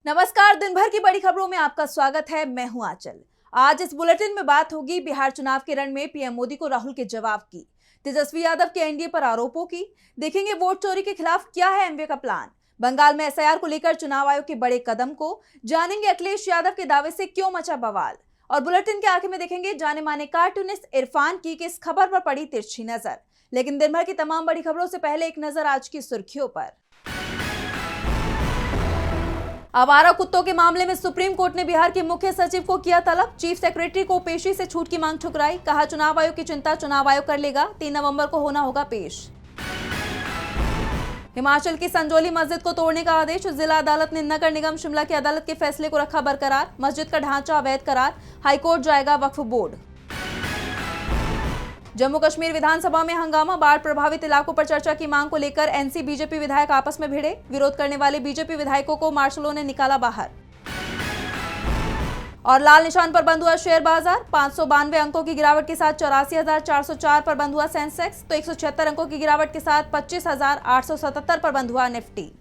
नमस्कार, दिन भर की बड़ी खबरों में आपका स्वागत है। मैं हूं आंचल। आज इस बुलेटिन में बात होगी बिहार चुनाव के रण में पीएम मोदी को राहुल के जवाब की, तेजस्वी यादव के एनडीए पर आरोपों की, देखेंगे वोट चोरी के खिलाफ क्या है एमवे का प्लान, बंगाल में एसआईआर को लेकर चुनाव आयोग के बड़े कदम को, जानेंगे अखिलेश यादव के दावे से क्यों मचा बवाल, और बुलेटिन के आखिर में देखेंगे जाने माने कार्टूनिस्ट इरफान की किस खबर पर पड़ी तिरछी नजर। लेकिन दिन भर की तमाम बड़ी खबरों से पहले एक नजर आज की सुर्खियों पर। आवारा कुत्तों के मामले में सुप्रीम कोर्ट ने बिहार के मुख्य सचिव को किया तलब। चीफ सेक्रेटरी को पेशी से छूट की मांग ठुकराई। कहा चुनाव आयोग की चिंता चुनाव आयोग कर लेगा, 3 नवंबर को होना होगा पेश। हिमाचल की संजौली मस्जिद को तोड़ने का आदेश। जिला अदालत ने नगर निगम शिमला की अदालत के फैसले को रखा बरकरार। मस्जिद का ढांचा अवैध करार, हाईकोर्ट जाएगा वक्फ बोर्ड। जम्मू कश्मीर विधानसभा में हंगामा। बाढ़ प्रभावित इलाकों पर चर्चा की मांग को लेकर एनसी बीजेपी विधायक आपस में भिड़े। विरोध करने वाले बीजेपी विधायकों को मार्शलों ने निकाला बाहर। और लाल निशान पर बंद हुआ शेयर बाजार। 592 अंकों की गिरावट के साथ 84,404 पर बंद हुआ सेंसेक्स, तो 176 अंकों की गिरावट के साथ 25,877 पर बंद हुआ निफ्टी।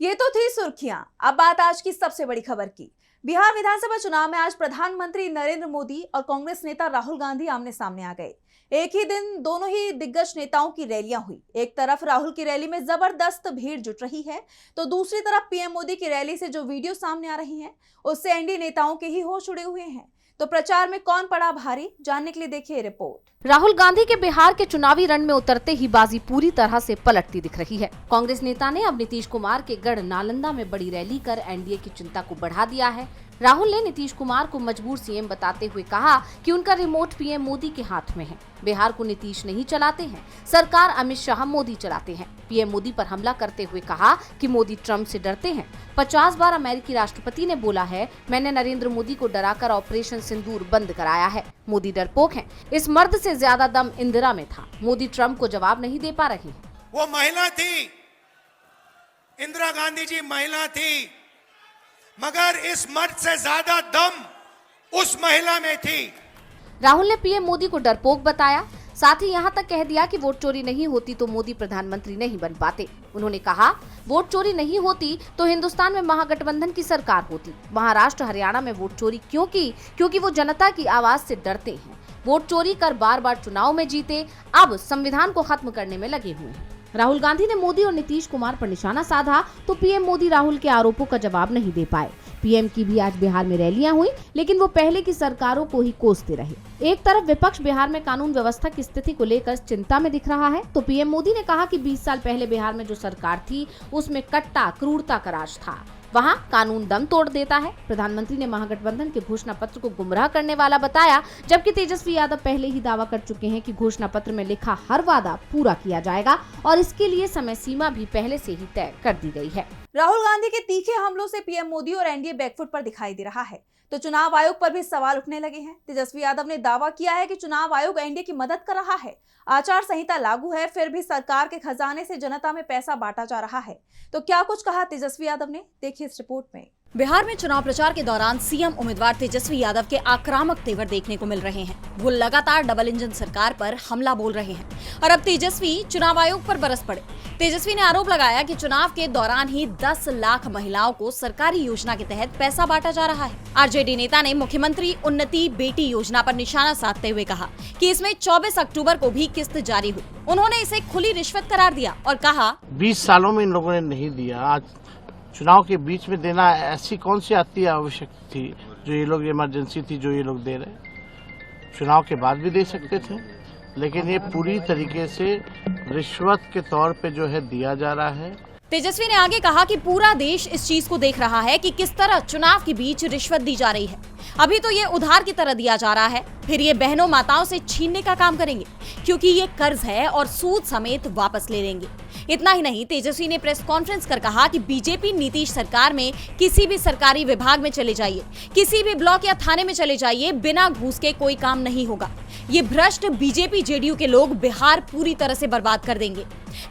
ये तो थी सुर्खियां। अब बात आज की सबसे बड़ी खबर की। बिहार विधानसभा चुनाव में आज प्रधानमंत्री नरेंद्र मोदी और कांग्रेस नेता राहुल गांधी आमने सामने आ गए। एक ही दिन दोनों ही दिग्गज नेताओं की रैलियां हुई। एक तरफ राहुल की रैली में जबरदस्त भीड़ जुट रही है, तो दूसरी तरफ पीएम मोदी की रैली से जो वीडियो सामने आ रही हैं, उससे एनडीए नेताओं के ही होश उड़े हुए हैं। तो प्रचार में कौन पड़ा भारी, जानने के लिए देखिए रिपोर्ट। राहुल गांधी के बिहार के चुनावी रण में उतरते ही बाजी पूरी तरह से पलटती दिख रही है। कांग्रेस नेता ने अब नीतीश कुमार के गढ़ नालंदा में बड़ी रैली कर एनडीए की चिंता को बढ़ा दिया है। राहुल ने नीतीश कुमार को मजबूर सीएम बताते हुए कहा कि उनका रिमोट पीएम मोदी के हाथ में है। बिहार को नीतीश नहीं चलाते हैं, सरकार अमित शाह मोदी चलाते हैं। पीएम मोदी पर हमला करते हुए कहा कि मोदी ट्रंप से डरते हैं। 50 बार अमेरिकी राष्ट्रपति ने बोला है, मैंने नरेंद्र मोदी को डराकर ऑपरेशन सिंदूर बंद कराया है। मोदी डरपोक हैं। इस मर्द से ज्यादा दम इंदिरा में था। मोदी ट्रंप को जवाब नहीं दे पा रही। वो महिला थी, इंदिरा गांधी जी महिला थी, मगर इस मर्द से ज्यादा दम उस महिला में थी। राहुल ने पीएम मोदी को डरपोक बताया। साथ ही यहां तक कह दिया कि वोट चोरी नहीं होती तो मोदी प्रधानमंत्री नहीं बन पाते। उन्होंने कहा वोट चोरी नहीं होती तो हिंदुस्तान में महागठबंधन की सरकार होती। महाराष्ट्र हरियाणा में वोट चोरी क्योंकि वो जनता की आवाज से डरते हैं। वोट चोरी कर बार बार चुनाव में जीते, अब संविधान को खत्म करने में लगे हुए हैं। राहुल गांधी ने मोदी और नीतीश कुमार पर निशाना साधा तो पीएम मोदी राहुल के आरोपों का जवाब नहीं दे पाए। पीएम की भी आज बिहार में रैलियां हुई, लेकिन वो पहले की सरकारों को ही कोसते रहे। एक तरफ विपक्ष बिहार में कानून व्यवस्था की स्थिति को लेकर चिंता में दिख रहा है, तो पीएम मोदी ने कहा कि 20 साल पहले बिहार में जो सरकार थी उसमें कट्टा क्रूरता का राज था, वहाँ कानून दम तोड़ देता है। प्रधानमंत्री ने महागठबंधन के घोषणा पत्र को गुमराह करने वाला बताया, जबकि तेजस्वी यादव पहले ही दावा कर चुके हैं कि घोषणा पत्र में लिखा हर वादा पूरा किया जाएगा और इसके लिए समय सीमा भी पहले से ही तय कर दी गई है। राहुल गांधी के तीखे हमलों से पीएम मोदी और एनडीए बैकफुट पर दिखाई दे रहा है, तो चुनाव आयोग पर भी सवाल उठने लगे हैं। तेजस्वी यादव ने दावा किया है कि चुनाव आयोग एनडीए की मदद कर रहा है। आचार संहिता लागू है, फिर भी सरकार के खजाने से जनता में पैसा बांटा जा रहा है। तो क्या कुछ कहा तेजस्वी यादव ने, देखिए इस रिपोर्ट में। बिहार में चुनाव प्रचार के दौरान सीएम उम्मीदवार तेजस्वी यादव के आक्रामक तेवर देखने को मिल रहे हैं। वो लगातार डबल इंजन सरकार पर हमला बोल रहे हैं और अब तेजस्वी चुनाव आयोग पर बरस पड़े। तेजस्वी ने आरोप लगाया कि चुनाव के दौरान ही 10 लाख महिलाओं को सरकारी योजना के तहत पैसा बांटा जा रहा है। आरजेडी नेता ने मुख्यमंत्री उन्नति बेटी योजना पर निशाना साधते हुए कहा कि इसमें 24 अक्टूबर को भी किस्त जारी हुई। उन्होंने इसे खुली रिश्वत करार दिया और कहा 20 सालों में इन लोगों ने नहीं दिया, आज चुनाव के बीच में देना ऐसी कौन सी आती आवश्यकता थी जो ये लोग इमरजेंसी थी जो ये लोग दे रहे। चुनाव के बाद भी दे सकते थे, लेकिन ये पूरी तरीके से रिश्वत के तौर पे जो है दिया जा रहा है। तेजस्वी ने आगे कहा कि पूरा देश इस चीज को देख रहा है कि किस तरह चुनाव के बीच रिश्वत दी जा रही है। अभी तो ये उधार की तरह दिया जा रहा है, फिर ये बहनों माताओं से छीनने का काम करेंगे क्योंकि ये कर्ज है और सूद समेत वापस ले लेंगे। इतना ही नहीं, तेजस्वी ने प्रेस कॉन्फ्रेंस कर कहा कि बीजेपी नीतीश सरकार में किसी भी सरकारी विभाग में चले जाइए, किसी भी ब्लॉक या थाने में चले जाइए, बिना घूस के कोई काम नहीं होगा। ये भ्रष्ट बीजेपी जेडीयू के लोग बिहार पूरी तरह से बर्बाद कर देंगे।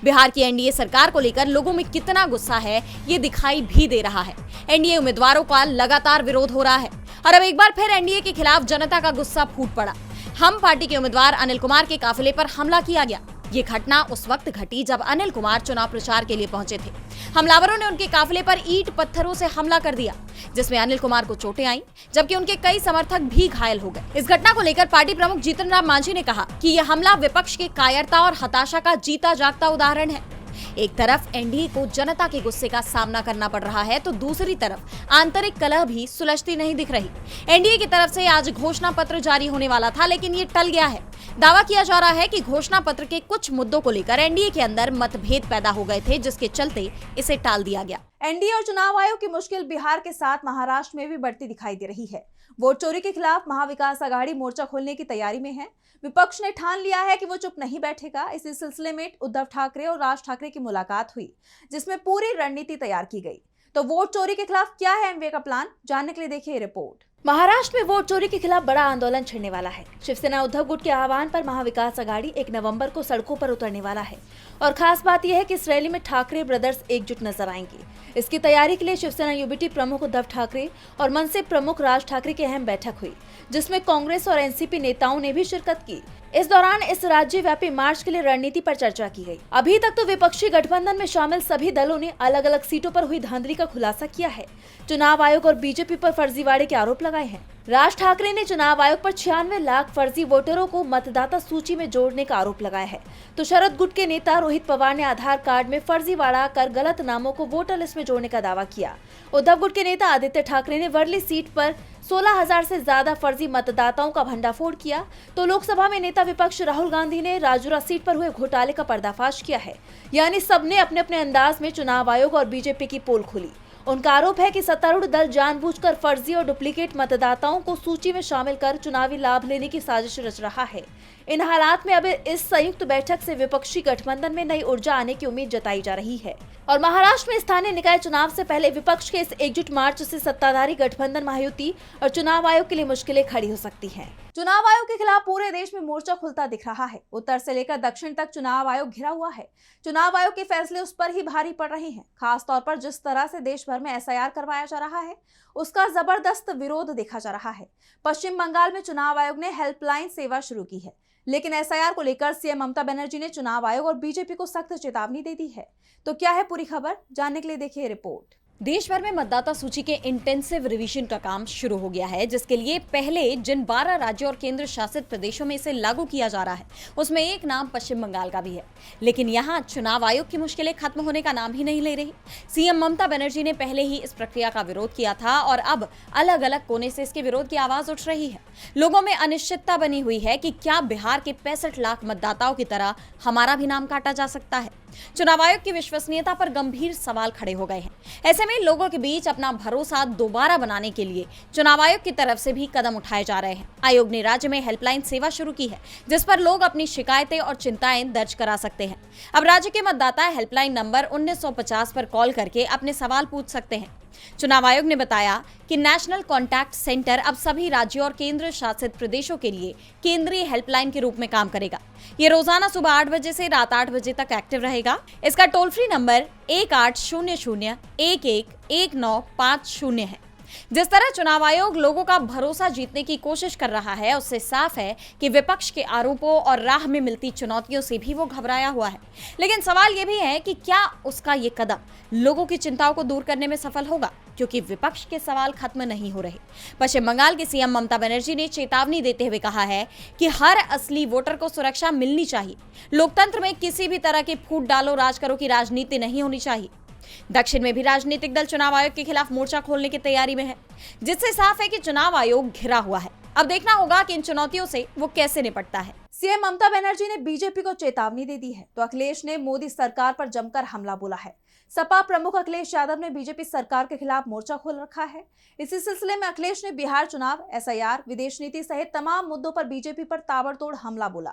बिहार की एनडीए सरकार को लेकर लोगों में कितना गुस्सा है ये दिखाई भी दे रहा है। एनडीए उम्मीदवारों का लगातार विरोध हो रहा है और अब एक बार फिर एनडीए के खिलाफ जनता का गुस्सा फूट पड़ा। हम पार्टी के उम्मीदवार अनिल कुमार के काफिले पर हमला किया गया, ये घटना उस वक्त घटी जब अनिल कुमार चुनाव प्रचार के लिए पहुंचे थे। हमलावरों ने उनके काफिले पर ईंट पत्थरों से हमला कर दिया, जिसमें अनिल कुमार को चोटें आईं, जबकि उनके कई समर्थक भी घायल हो गए। इस घटना को लेकर पार्टी प्रमुख जीतन राम मांझी ने कहा कि यह हमला विपक्ष की कायरता और हताशा का जीता जागता उदाहरण है। एक तरफ एनडीए को जनता के गुस्से का सामना करना पड़ रहा है, तो दूसरी तरफ आंतरिक कलह भी सुलझती नहीं दिख रही। एनडीए की तरफ से आज घोषणा पत्र जारी होने वाला था, लेकिन ये टल गया है। दावा किया जा रहा है कि घोषणा पत्र के कुछ मुद्दों को लेकर एनडीए के अंदर मतभेद पैदा हो गए थे, जिसके चलते इसे टाल दिया गया। एनडीए और चुनाव आयोग की मुश्किल बिहार के साथ महाराष्ट्र में भी बढ़ती दिखाई दे रही है। वोट चोरी के खिलाफ महाविकास आघाड़ी मोर्चा खोलने की तैयारी में है। विपक्ष ने ठान लिया है कि वो चुप नहीं बैठेगा। इसी सिलसिले में उद्धव ठाकरे और राज ठाकरे की मुलाकात हुई, जिसमें पूरी रणनीति तैयार की गई। तो वोट चोरी के खिलाफ क्या है एमवे का प्लान, जानने के लिए देखिए रिपोर्ट। महाराष्ट्र में वोट चोरी के खिलाफ बड़ा आंदोलन छिड़ने वाला है। शिवसेना उद्धव गुट के आह्वान पर महाविकास आघाड़ी 1 नवंबर को सड़कों पर उतरने वाला है और खास बात यह है कि इस रैली में ठाकरे ब्रदर्स एकजुट नजर आएंगे। इसकी तैयारी के लिए शिवसेना यूबीटी प्रमुख उद्धव ठाकरे और मनसे प्रमुख राज ठाकरे की अहम बैठक हुई, जिसमें कांग्रेस और एनसीपी नेताओं ने भी शिरकत की। इस दौरान इस राज्यव्यापी मार्च के लिए रणनीति पर चर्चा की गई। अभी तक तो विपक्षी गठबंधन में शामिल सभी दलों ने अलग अलग सीटों पर हुई धांधली का खुलासा किया है। चुनाव आयोग और बीजेपी पर फर्जीवाड़े के आरोप लगाए हैं। राज ठाकरे ने चुनाव आयोग पर 96 लाख फर्जी वोटरों को मतदाता सूची में जोड़ने का आरोप लगाया है, तो शरद गुट के नेता रोहित पवार ने आधार कार्ड में फर्जीवाड़ा कर गलत नामों को वोटर लिस्ट में जोड़ने का दावा किया। उद्धव गुट के नेता आदित्य ठाकरे ने वर्ली सीट पर 16,000 से ज्यादा फर्जी मतदाताओं का भंडाफोड़ किया, तो लोकसभा में नेता विपक्ष राहुल गांधी ने राजूरा सीट पर हुए घोटाले का पर्दाफाश किया है। यानी सबने अपने अपने अंदाज में चुनाव आयोग और बीजेपी की पोल खोली। उनका आरोप है कि सत्तारूढ़ दल जानबूझकर फर्जी और डुप्लीकेट मतदाताओं को सूची में शामिल कर चुनावी लाभ लेने की साजिश रच रहा है। इन हालात में अब इस संयुक्त बैठक से विपक्षी गठबंधन में नई ऊर्जा आने की उम्मीद जताई जा रही है और महाराष्ट्र में स्थानीय निकाय चुनाव से पहले विपक्ष के इस एकजुट मार्च से सत्ताधारी गठबंधन महायुति और चुनाव आयोग के लिए मुश्किलें खड़ी हो सकती हैं। चुनाव आयोग के खिलाफ पूरे देश में मोर्चा खुलता दिख रहा है। उत्तर से लेकर दक्षिण तक चुनाव आयोग घिरा हुआ है। चुनाव आयोग के फैसले उस पर ही भारी पड़ रहे हैं। खास तौर पर जिस तरह से देश भर में एसआईआर करवाया जा रहा है, उसका जबरदस्त विरोध देखा जा रहा है। पश्चिम बंगाल में चुनाव आयोग ने हेल्पलाइन सेवा शुरू की है, लेकिन एसआईआर को लेकर सीएम ममता बनर्जी ने चुनाव आयोग और बीजेपी को सख्त चेतावनी दे दी है। तो क्या है पूरी खबर, जानने के लिए देखिए रिपोर्ट। देश भर में मतदाता सूची के इंटेंसिव रिवीजन का काम शुरू हो गया है, जिसके लिए पहले जिन 12 राज्यों और केंद्र शासित प्रदेशों में इसे लागू किया जा रहा है, उसमें एक नाम पश्चिम बंगाल का भी है। लेकिन यहाँ चुनाव आयोग की मुश्किलें खत्म होने का नाम ही नहीं ले रही। सीएम ममता बनर्जी ने पहले ही इस प्रक्रिया का विरोध किया था और अब अलग अलग कोने से इसके विरोध की आवाज उठ रही है। लोगों में अनिश्चितता बनी हुई है कि क्या बिहार के 65 लाख मतदाताओं की तरह हमारा भी नाम काटा जा सकता है। चुनाव आयोग की विश्वसनीयता पर गंभीर सवाल खड़े हो गए हैं। ऐसे में लोगों के बीच अपना भरोसा दोबारा बनाने के लिए चुनाव आयोग की तरफ से भी कदम उठाए जा रहे हैं। आयोग ने राज्य में हेल्पलाइन सेवा शुरू की है, जिस पर लोग अपनी शिकायतें और चिंताएं दर्ज करा सकते हैं। अब राज्य के मतदाता हेल्पलाइन नंबर 1950 पर कॉल करके अपने सवाल पूछ सकते हैं। चुनाव आयोग ने बताया कि नेशनल कॉन्टैक्ट सेंटर अब सभी राज्यों और केंद्र शासित प्रदेशों के लिए केंद्रीय हेल्पलाइन के रूप में काम करेगा। ये रोजाना सुबह 8 बजे से रात 8 बजे तक एक्टिव रहेगा। इसका टोल फ्री नंबर 1800-111950 है। जिस तरह चुनाव आयोग लोगों का भरोसा जीतने की कोशिश कर रहा है, उससे साफ है कि विपक्ष के आरोपों और राह में मिलती चुनौतियों से भी वो घबराया हुआ है। लेकिन सवाल ये भी है कि क्या उसका ये कदम लोगों की चिंताओं को दूर करने में सफल होगा, क्योंकि विपक्ष के सवाल खत्म नहीं हो रहे। पश्चिम बंगाल के सीएम ममता बनर्जी ने चेतावनी देते हुए कहा है कि हर असली वोटर को सुरक्षा मिलनी चाहिए। लोकतंत्र में किसी भी तरह के फूट डालो राज करो की राजनीति नहीं होनी चाहिए। दक्षिण में भी राजनीतिक दल चुनाव आयोग के खिलाफ मोर्चा खोलने की तैयारी में है, जिससे साफ है कि चुनाव आयोग घिरा हुआ है। अब देखना होगा कि इन चुनौतियों से वो कैसे निपटता है। सीएम ममता बनर्जी ने बीजेपी को चेतावनी दे दी है, तो अखिलेश ने मोदी सरकार पर जमकर हमला बोला है। सपा प्रमुख अखिलेश यादव ने बीजेपी सरकार के खिलाफ मोर्चा खोल रखा है। इसी सिलसिले में अखिलेश ने बिहार चुनाव, एसआईआर, विदेश नीति सहित तमाम मुद्दों पर बीजेपी पर ताबड़तोड़ हमला बोला।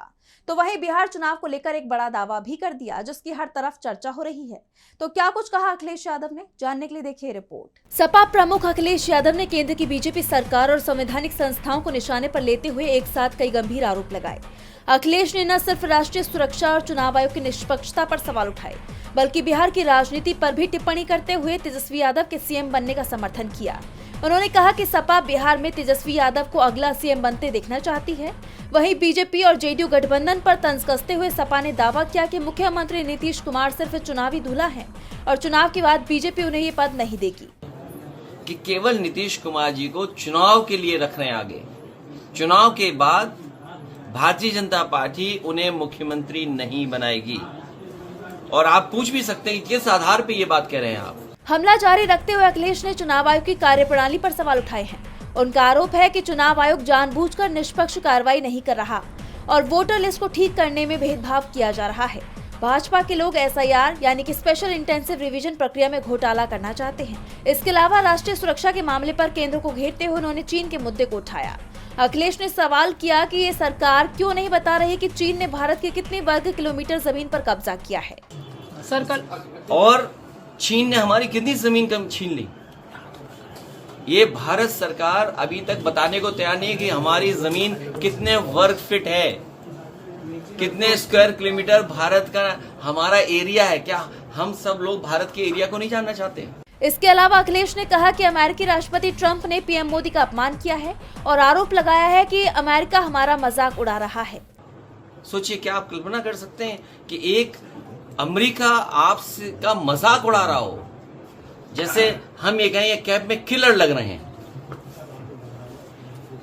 तो वहीं बिहार चुनाव को लेकर एक बड़ा दावा भी कर दिया, जिसकी हर तरफ चर्चा हो रही है। तो क्या कुछ कहा अखिलेश यादव ने, जानने के लिए देखिए रिपोर्ट। सपा प्रमुख अखिलेश यादव ने केंद्र की बीजेपी सरकार और संवैधानिक संस्थाओं को निशाने पर लेते हुए एक साथ कई गंभीर आरोप लगाए। अखिलेश ने न सिर्फ राष्ट्रीय सुरक्षा और चुनाव आयोग की निष्पक्षता पर सवाल उठाए, बल्कि बिहार की राजनीति पर भी टिप्पणी करते हुए तेजस्वी यादव के सीएम बनने का समर्थन किया। उन्होंने कहा कि सपा बिहार में तेजस्वी यादव को अगला सीएम बनते देखना चाहती है। वहीं बीजेपी और जेडीयू गठबंधन पर तंज कसते हुए सपा ने दावा किया कि मुख्यमंत्री नीतीश कुमार सिर्फ चुनावी दूल्हा है और चुनाव के बाद बीजेपी उन्हें ये पद नहीं देगी। कि केवल नीतीश कुमार जी को चुनाव के लिए रख रहे हैं आगे, चुनाव के बाद भारतीय जनता पार्टी उन्हें मुख्यमंत्री नहीं बनाएगी। और आप पूछ भी सकते हैं कि किस आधार पे ये बात कह रहे हैं आप। हमला जारी रखते हुए अखिलेश ने चुनाव आयोग की कार्यप्रणाली पर सवाल उठाए हैं। उनका आरोप है कि चुनाव आयोग जानबूझकर निष्पक्ष कार्रवाई नहीं कर रहा और वोटर लिस्ट को ठीक करने में भेदभाव किया जा रहा है। भाजपा के लोग एसआईआर यानी कि स्पेशल इंटेंसिव रिवीजन प्रक्रिया में घोटाला करना चाहते हैं। इसके अलावा राष्ट्रीय सुरक्षा के मामले पर केंद्र को घेरते हुए उन्होंने चीन के मुद्दे को उठाया। अखिलेश ने सवाल किया कि ये सरकार क्यों नहीं बता रही कि चीन ने भारत के कितने वर्ग किलोमीटर जमीन पर कब्जा किया है। और चीन ने हमारी कितनी जमीन कम छीन ली, ये भारत सरकार अभी तक बताने को तैयार नहीं है कि हमारी जमीन कितने वर्ग फीट है, कितने स्क्वायर किलोमीटर भारत का हमारा एरिया है। क्या हम सब लोग भारत के एरिया को नहीं जानना चाहते? इसके अलावा अखिलेश ने कहा कि अमेरिकी राष्ट्रपति ट्रंप ने पीएम मोदी का अपमान किया है और आरोप लगाया है कि अमेरिका हमारा मजाक उड़ा रहा है। सोचिए, क्या आप कल्पना कर सकते हैं कि एक अमेरिका आपका मजाक उड़ा रहा हो, जैसे हम ये कहें ये कैब में किलर लग रहे हैं।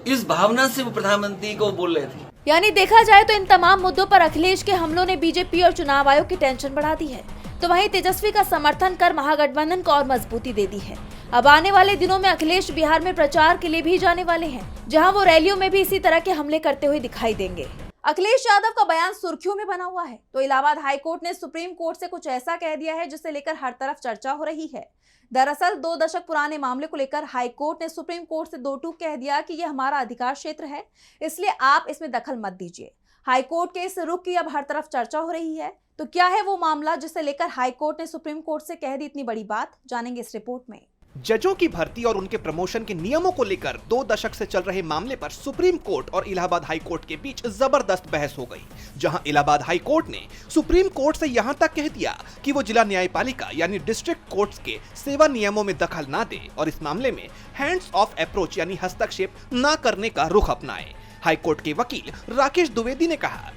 इस भावना से वो प्रधानमंत्री को बोल रहे थे। यानी देखा जाए तो इन तमाम मुद्दों पर अखिलेश के हमलों ने बीजेपी और चुनाव आयोग की टेंशन बढ़ा दी है, तो वहीं तेजस्वी का समर्थन कर महागठबंधन को और मजबूती दे दी है। अब आने वाले दिनों में अखिलेश बिहार में प्रचार के लिए भी जाने वाले हैं, जहां वो रैलियों में भी इसी तरह के हमले करते हुए दिखाई देंगे। अखिलेश यादव का बयान सुर्खियों में बना हुआ है, तो इलाहाबाद हाई कोर्ट ने सुप्रीम कोर्ट से कुछ ऐसा कह दिया है जिसे लेकर हर तरफ चर्चा हो रही है। दरअसल 2 दशक पुराने मामले को लेकर हाई कोर्ट ने सुप्रीम कोर्ट से दो टूक कह दिया कि यह हमारा अधिकार क्षेत्र है, इसलिए आप इसमें दखल मत दीजिए। हाई कोर्ट के इस रुख की अब हर तरफ चर्चा हो रही है, तो क्या है वो मामला जिसे लेकर हाई कोर्ट ने सुप्रीम कोर्ट से कह दी इतनी बड़ी बात, जानेंगे इस रिपोर्ट में। जजों की भर्ती और उनके प्रमोशन के नियमों को लेकर 2 दशक से चल रहे मामले पर सुप्रीम कोर्ट और इलाहाबाद हाई कोर्ट के बीच जबरदस्त बहस हो गई, जहां इलाहाबाद हाई कोर्ट ने सुप्रीम कोर्ट से यहां तक कह दिया कि वो जिला न्यायपालिका यानी डिस्ट्रिक्ट कोर्ट्स के सेवा नियमों में दखल ना दे और इस मामले में हैंड्स ऑफ अप्रोच यानी हस्तक्षेप ना करने का रुख अपनाए। हाई कोर्ट के वकील राकेश द्विवेदी ने कहा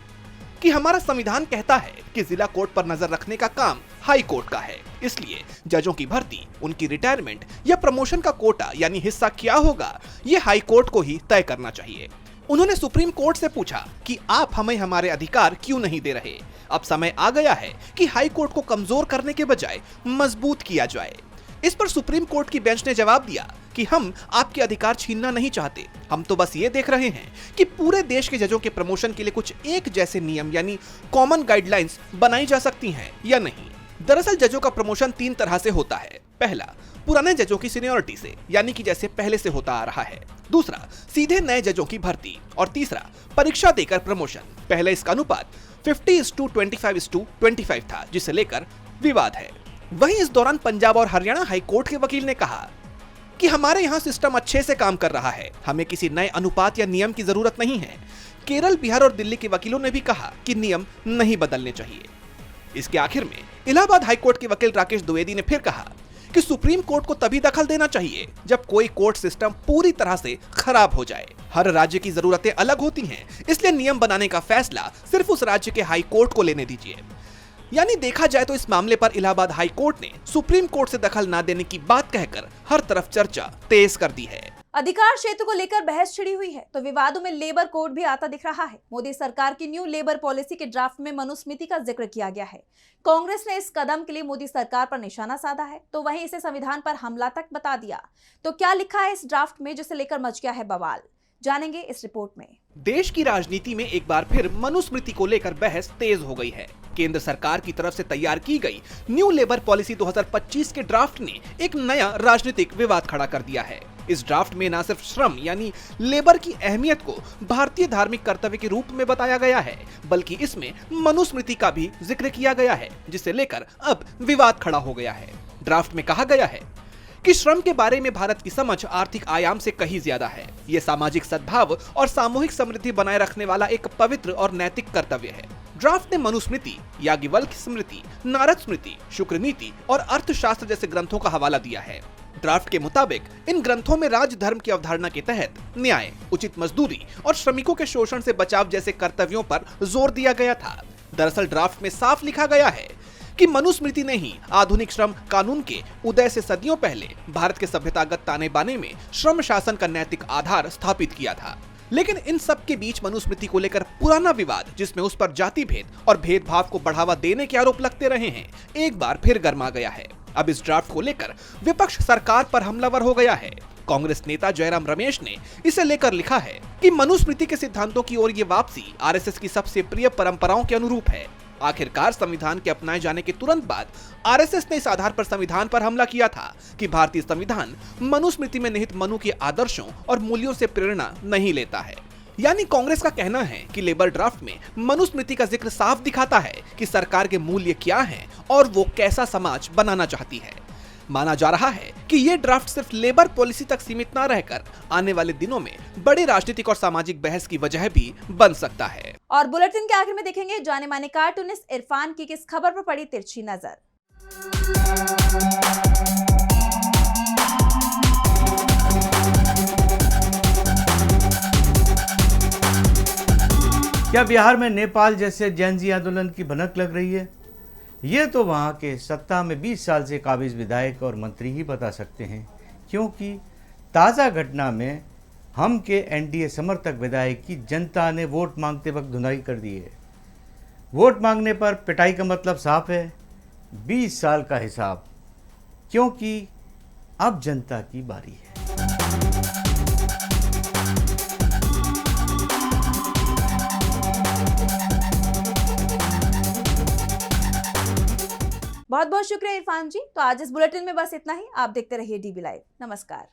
कि हमारा संविधान कहता है कि जिला कोर्ट पर नजर रखने का काम हाई कोर्ट का है, इसलिए जजों की भर्ती, उनकी रिटायरमेंट या प्रमोशन का कोटा यानी हिस्सा क्या होगा, ये हाई कोर्ट को ही तय करना चाहिए। उन्होंने सुप्रीम कोर्ट से पूछा कि आप हमें हमारे अधिकार क्यों नहीं दे रहे। अब समय आ गया है कि हाई कोर्ट को कमजोर करने के बजाय मजबूत किया जाए। इस पर सुप्रीम कोर्ट की बेंच ने जवाब दिया कि हम आपके अधिकार छीनना नहीं चाहते, हम तो बस ये देख रहे हैं कि पूरे देश के जजों के प्रमोशन के लिए कुछ एक जैसे नियम यानी कॉमन गाइडलाइंस बनाई जा सकती हैं या नहीं। दरअसल जजों का प्रमोशन 3 तरह से होता है। पहला, पुराने जजों की सीनियरिटी से यानी कि जैसे पहले से होता आ रहा है। दूसरा, सीधे नए जजों की भर्ती। और तीसरा, परीक्षा देकर प्रमोशन। पहले इसका अनुपात 50:25:25 था, जिसे लेकर विवाद है। वहीं इस दौरान पंजाब और हरियाणा हाई कोर्ट के वकील ने कहा कि हमारे यहाँ सिस्टम अच्छे से काम कर रहा है, हमें किसी नए अनुपात या नियम की जरूरत नहीं है। केरल, बिहार और दिल्ली के वकीलों ने भी कहा कि नियम नहीं बदलने चाहिए। इसके आखिर में इलाहाबाद हाई कोर्ट के वकील राकेश द्विवेदी ने फिर कहा कि सुप्रीम कोर्ट को तभी दखल देना चाहिए जब कोई कोर्ट सिस्टम पूरी तरह से खराब हो जाए। हर राज्य की जरूरतें अलग होती हैं, इसलिए नियम बनाने का फैसला सिर्फ उस राज्य के हाई कोर्ट को लेने दीजिए। यानी देखा जाए तो इस मामले पर इलाहाबाद हाई कोर्ट ने सुप्रीम कोर्ट से दखल न देने की बात कहकर हर तरफ चर्चा तेज कर दी है। अधिकार क्षेत्र को लेकर बहस छिड़ी हुई है, तो विवादों में लेबर कोड भी आता दिख रहा है। मोदी सरकार की न्यू लेबर पॉलिसी के ड्राफ्ट में मनुस्मृति का जिक्र किया गया है। कांग्रेस ने इस कदम के लिए मोदी सरकार पर निशाना साधा है, तो वहीं इसे संविधान पर हमला तक बता दिया। तो क्या लिखा है इस ड्राफ्ट में जिसे लेकर मच गया है बवाल, जानेंगे इस रिपोर्ट में। देश की राजनीति में एक बार फिर मनुस्मृति को लेकर बहस तेज हो गई है। केंद्र सरकार की तरफ से तैयार की गई न्यू लेबर पॉलिसी 2025 के ड्राफ्ट ने एक नया राजनीतिक विवाद खड़ा कर दिया है। इस ड्राफ्ट में न सिर्फ श्रम यानी लेबर की अहमियत को भारतीय धार्मिक कर्तव्य के रूप में बताया गया है, बल्कि इसमें मनुस्मृति का भी जिक्र किया गया है, जिसे लेकर अब विवाद खड़ा हो गया है। ड्राफ्ट में कहा गया है कि श्रम के बारे में भारत की समझ आर्थिक आयाम से कहीं ज्यादा है। ये सामाजिक सद्भाव और सामूहिक समृद्धि बनाए रखने वाला एक पवित्र और नैतिक कर्तव्य है। ड्राफ्ट ने मनुस्मृति, याज्ञवल्क्य स्मृति, नारद स्मृति, शुक्र नीति और अर्थशास्त्र जैसे ग्रंथों का हवाला दिया है। ड्राफ्ट के मुताबिक इन ग्रंथों में राज धर्म की अवधारणा के तहत न्याय, उचित मजदूरी और श्रमिकों के शोषण से बचाव जैसे कर्तव्यों पर जोर दिया गया था। दरअसल ड्राफ्ट में साफ लिखा गया है कि मनुस्मृति ने ही आधुनिक श्रम कानून के उदय से सदियों पहले भारत के सभ्यतागत ताने बाने में श्रम शासन का नैतिक आधार स्थापित किया था। लेकिन इन सब के बीच मनुस्मृति को लेकर पुराना विवाद, जिसमें उस पर जाति भेद और भेदभाव को बढ़ावा देने के आरोप लगते रहे हैं, एक बार फिर गर्मा गया है। अब इस ड्राफ्ट को लेकर विपक्ष सरकार पर हमलावर हो गया है। कांग्रेस नेता जयराम रमेश ने इसे लेकर लिखा है कि मनुस्मृति के सिद्धांतों की ओर ये वापसी आरएसएस की सबसे प्रिय परंपराओं के अनुरूप है। आखिरकार संविधान के अपनाए जाने के तुरंत बाद आरएसएस ने इस आधार पर संविधान पर हमला किया था कि भारतीय संविधान मनुस्मृति में निहित मनु के आदर्शों और मूल्यों से प्रेरणा नहीं लेता है। यानी कांग्रेस का कहना है कि लेबर ड्राफ्ट में मनुस्मृति का जिक्र साफ दिखाता है कि सरकार के मूल्य क्या हैं और वो कैसा समाज बनाना चाहती है। माना जा रहा है कि ये ड्राफ्ट सिर्फ लेबर पॉलिसी तक सीमित न रहकर आने वाले दिनों में बड़ी राजनीतिक और सामाजिक बहस की वजह भी बन सकता है। और बुलेटिन के आखिर में देखेंगे जाने माने कार्टूनिस्ट इरफान की किस खबर पर पड़ी तिरछी नजर। क्या बिहार में नेपाल जैसे जैन जी आंदोलन की भनक लग रही है? ये तो वहाँ के सत्ता में 20 साल से काबिज विधायक और मंत्री ही बता सकते हैं, क्योंकि ताज़ा घटना में हम के एनडीए समर्थक विधायक की जनता ने वोट मांगते वक्त धुनाई कर दी है। वोट मांगने पर पिटाई का मतलब साफ है, 20 साल का हिसाब, क्योंकि अब जनता की बारी है। बहुत बहुत शुक्रिया इरफान जी। तो आज इस बुलेटिन में बस इतना ही। आप देखते रहिए डीबी लाइव। नमस्कार।